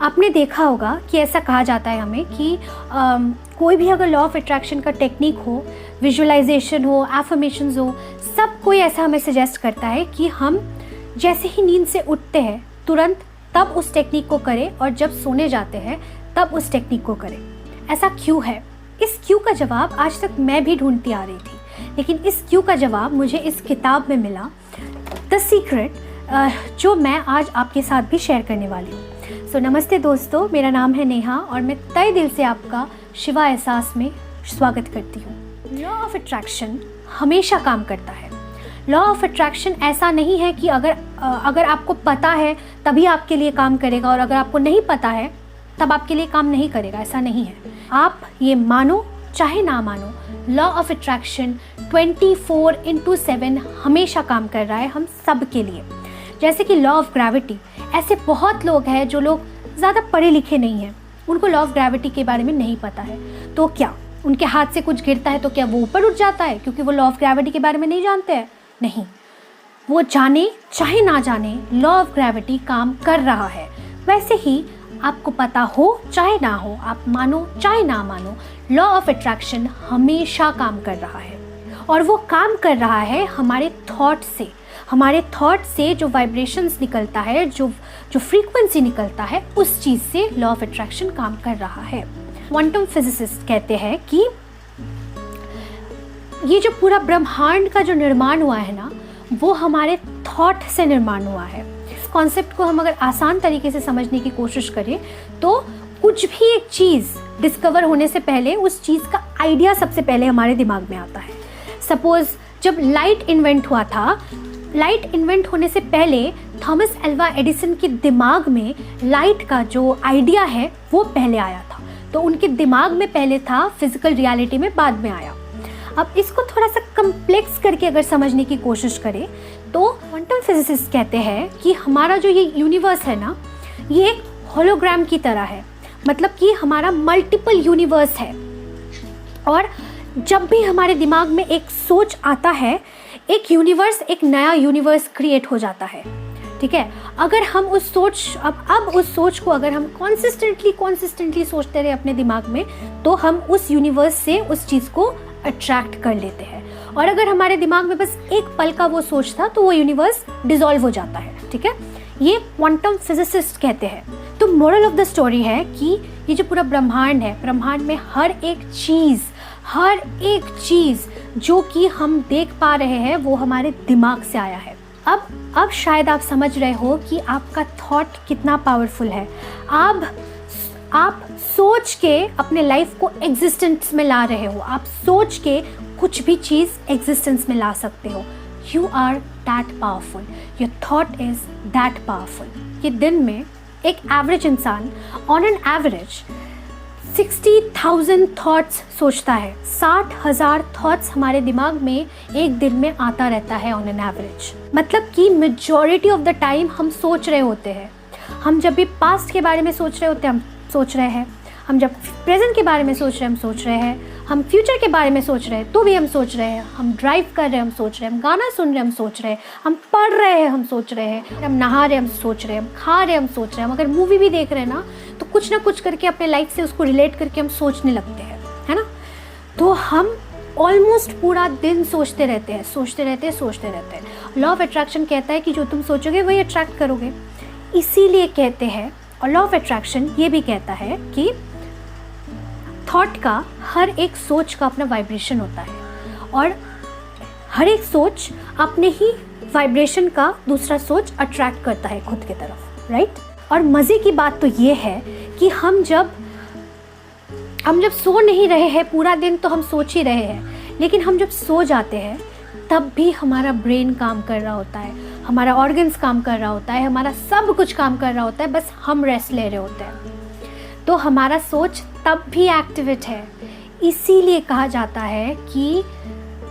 आपने देखा होगा कि ऐसा कहा जाता है हमें कि कोई भी अगर लॉ ऑफ अट्रैक्शन का टेक्निक हो, विजुअलाइजेशन हो, एफर्मेशंस हो, सब कोई ऐसा हमें सजेस्ट करता है कि हम जैसे ही नींद से उठते हैं तुरंत तब उस टेक्निक को करें और जब सोने जाते हैं तब उस टेक्निक को करें। ऐसा क्यों है? इस क्यों का जवाब आज तक मैं भी ढूंढती आ रही थी, लेकिन इस क्यों का जवाब मुझे इस किताब में मिला, द सीक्रेट, जो मैं आज आपके साथ भी शेयर करने वाली हूँ। सो नमस्ते दोस्तों, मेरा नाम है नेहा और मैं तहे दिल से आपका शिवा एहसास में स्वागत करती हूँ। लॉ ऑफ अट्रैक्शन हमेशा काम करता है। लॉ ऑफ अट्रैक्शन ऐसा नहीं है कि अगर आपको पता है तभी आपके लिए काम करेगा और अगर आपको नहीं पता है तब आपके लिए काम नहीं करेगा, ऐसा नहीं है। आप ये मानो चाहे ना मानो, लॉ ऑफ अट्रैक्शन 24/7 हमेशा काम कर रहा है हम सब के लिए। जैसे कि लॉ ऑफ ग्रेविटी, ऐसे बहुत लोग हैं जो लोग ज़्यादा पढ़े लिखे नहीं हैं, उनको लॉ ऑफ ग्रेविटी के बारे में नहीं पता है। तो क्या उनके हाथ से कुछ गिरता है तो क्या वो ऊपर उठ जाता है क्योंकि वो लॉ ऑफ ग्रेविटी के बारे में नहीं जानते हैं? नहीं, वो जाने चाहे ना जाने लॉ ऑफ ग्रेविटी काम कर रहा है। वैसे ही आपको पता हो चाहे ना हो, आप मानो चाहे ना मानो, लॉ ऑफ अट्रैक्शन हमेशा काम कर रहा है। और वो काम कर रहा है हमारे थॉट से। हमारे थॉट से जो वाइब्रेशंस निकलता है, जो फ्रीक्वेंसी निकलता है, उस चीज़ से लॉ ऑफ अट्रैक्शन काम कर रहा है। क्वांटम फिजिसिस्ट कहते हैं कि ये जो पूरा ब्रह्मांड का जो निर्माण हुआ है ना, वो हमारे थॉट से निर्माण हुआ है। इस कॉन्सेप्ट को हम अगर आसान तरीके से समझने की कोशिश करें तो कुछ भी एक चीज़ डिस्कवर होने से पहले उस चीज़ का आइडिया सबसे पहले हमारे दिमाग में आता है। सपोज़ जब लाइट इन्वेंट हुआ था, लाइट इन्वेंट होने से पहले थॉमस एल्वा एडिसन के दिमाग में लाइट का जो आइडिया है वो पहले आया था। तो उनके दिमाग में पहले था, फिजिकल रियलिटी में बाद में आया। अब इसको थोड़ा सा कम्प्लेक्स करके अगर समझने की कोशिश करें तो क्वांटम फिजिसिस्ट कहते हैं कि हमारा जो ये यूनिवर्स है ना, ये एक होलोग्राम की तरह है। मतलब कि हमारा मल्टीपल यूनिवर्स है और जब भी हमारे दिमाग में एक सोच आता है, एक यूनिवर्स, एक नया यूनिवर्स क्रिएट हो जाता है। ठीक है, अगर हम उस सोच अब उस सोच को अगर हम कॉन्सिस्टेंटली सोचते रहे अपने दिमाग में, तो हम उस यूनिवर्स से उस चीज़ को अट्रैक्ट कर लेते हैं। और अगर हमारे दिमाग में बस एक पल का वो सोच था तो वो यूनिवर्स डिसॉल्व हो जाता है। ठीक है, ये क्वांटम फिजिसिस्ट कहते हैं। तो मोरल ऑफ द स्टोरी है कि ये जो पूरा ब्रह्मांड है, ब्रह्मांड में हर एक चीज़ जो कि हम देख पा रहे हैं वो हमारे दिमाग से आया है। अब शायद आप समझ रहे हो कि आपका थॉट कितना पावरफुल है। आप सोच के अपने लाइफ को एग्जिस्टेंस में ला रहे हो। आप सोच के कुछ भी चीज़ एग्जिस्टेंस में ला सकते हो। You are that powerful, your thought is that powerful. ये दिन में एक एवरेज इंसान ऑन एन एवरेज 60,000 थॉट्स सोचता है। 60,000 थॉट्स हमारे दिमाग में एक दिन में आता रहता है ऑन एन एवरेज। मतलब कि मेजॉरिटी ऑफ द टाइम हम सोच रहे होते हैं। हम जब भी पास्ट के बारे में सोच रहे होते हैं, हम सोच रहे हैं। हम जब प्रेजेंट के बारे में सोच रहे हैं, हम सोच रहे हैं। हम फ्यूचर के बारे में सोच रहे हैं तो भी हम सोच रहे हैं। हम ड्राइव कर रहे हैं, हम सोच रहे हैं। हम गाना सुन रहे हैं, हम सोच रहे हैं। हम पढ़ रहे हैं, हम सोच रहे हैं। हम नहा रहे हैं, हम सोच रहे हैं। हम खा रहे हैं, हम सोच रहे हैं। हम अगर मूवी भी देख रहे हैं ना, तो कुछ ना कुछ करके अपने लाइफ से उसको रिलेट करके हम सोचने लगते हैं, है ना। तो हम ऑलमोस्ट पूरा दिन सोचते रहते हैं। लॉ ऑफ अट्रैक्शन कहता है कि जो तुम सोचोगे वही अट्रैक्ट करोगे। इसीलिए कहते हैं, और लॉ ऑफ अट्रैक्शन ये भी कहता है कि थॉट का, हर एक सोच का अपना वाइब्रेशन होता है और हर एक सोच अपने ही वाइब्रेशन का दूसरा सोच अट्रैक्ट करता है खुद की तरफ, राइट। और मज़े की बात तो ये है कि हम जब सो नहीं रहे हैं पूरा दिन तो हम सोच ही रहे हैं, लेकिन हम जब सो जाते हैं तब भी हमारा ब्रेन काम कर रहा होता है, हमारा ऑर्गन्स काम कर रहा होता है, हमारा सब कुछ काम कर रहा होता है, बस हम रेस्ट ले रहे होते हैं। तो हमारा सोच तब भी एक्टिवेट है। इसीलिए कहा जाता है कि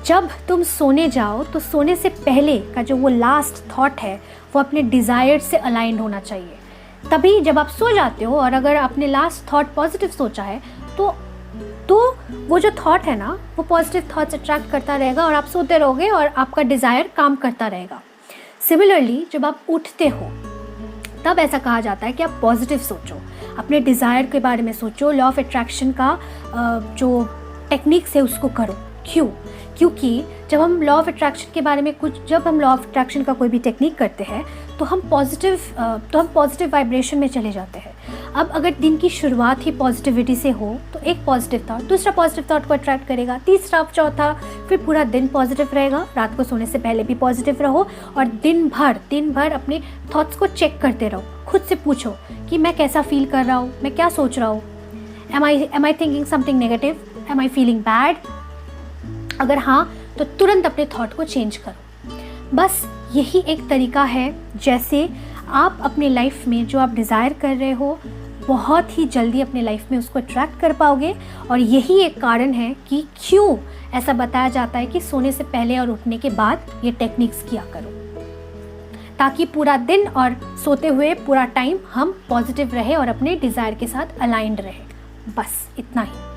जब तुम सोने जाओ तो सोने से पहले का जो वो लास्ट थॉट है वो अपने डिज़ायर से अलाइंड होना चाहिए। तभी जब आप सो जाते हो और अगर आपने लास्ट थॉट पॉजिटिव सोचा है तो वो जो थॉट है ना, वो पॉजिटिव थॉट्स अट्रैक्ट करता रहेगा और आप सोते रहोगे और आपका डिज़ायर काम करता रहेगा। सिमिलरली जब आप उठते हो तब ऐसा कहा जाता है कि आप पॉजिटिव सोचो। अपने डिज़ायर के बारे में सोचो, लॉ ऑफ अट्रैक्शन का जो टेक्निक्स है उसको करो। क्यों? क्योंकि जब हम लॉ ऑफ अट्रैक्शन के बारे में जब हम लॉ ऑफ अट्रैक्शन का कोई भी टेक्निक करते हैं तो हम पॉजिटिव वाइब्रेशन में चले जाते हैं। अब अगर दिन की शुरुआत ही पॉजिटिविटी से हो तो एक पॉजिटिव थॉट दूसरा पॉजिटिव थॉट को अट्रैक्ट करेगा, तीसरा, चौथा, फिर पूरा दिन पॉजिटिव रहेगा। रात को सोने से पहले भी पॉजिटिव रहो और दिन भर अपने थॉट्स को चेक करते रहो। खुद से पूछो कि मैं कैसा फील कर रहा हूँ, मैं क्या सोच रहा हूँ, am I thinking something negative, am I feeling bad. अगर हाँ तो तुरंत अपने थॉट को चेंज करो। बस यही एक तरीका है जैसे आप अपने लाइफ में जो आप डिज़ायर कर रहे हो बहुत ही जल्दी अपने लाइफ में उसको अट्रैक्ट कर पाओगे। और यही एक कारण है कि क्यों ऐसा बताया जाता है कि सोने से पहले और उठने के बाद ये टेक्निक्स किया करो, ताकि पूरा दिन और सोते हुए पूरा टाइम हम पॉजिटिव रहे और अपने डिज़ायर के साथ अलाइंड रहे। बस इतना ही।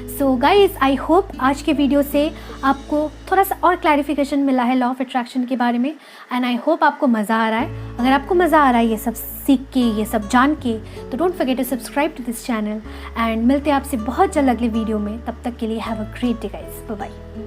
सो गाइज, आई होप आज के वीडियो से आपको थोड़ा सा और क्लैरिफिकेशन मिला है लॉ ऑफ अट्रैक्शन के बारे में, एंड आई होप आपको मज़ा आ रहा है। अगर आपको मज़ा आ रहा है ये सब सीख के, ये सब जान के, तो don't forget to subscribe to this channel. And मिलते हैं आपसे बहुत जल्द अगले वीडियो में। तब तक के लिए have a great day guys, bye bye.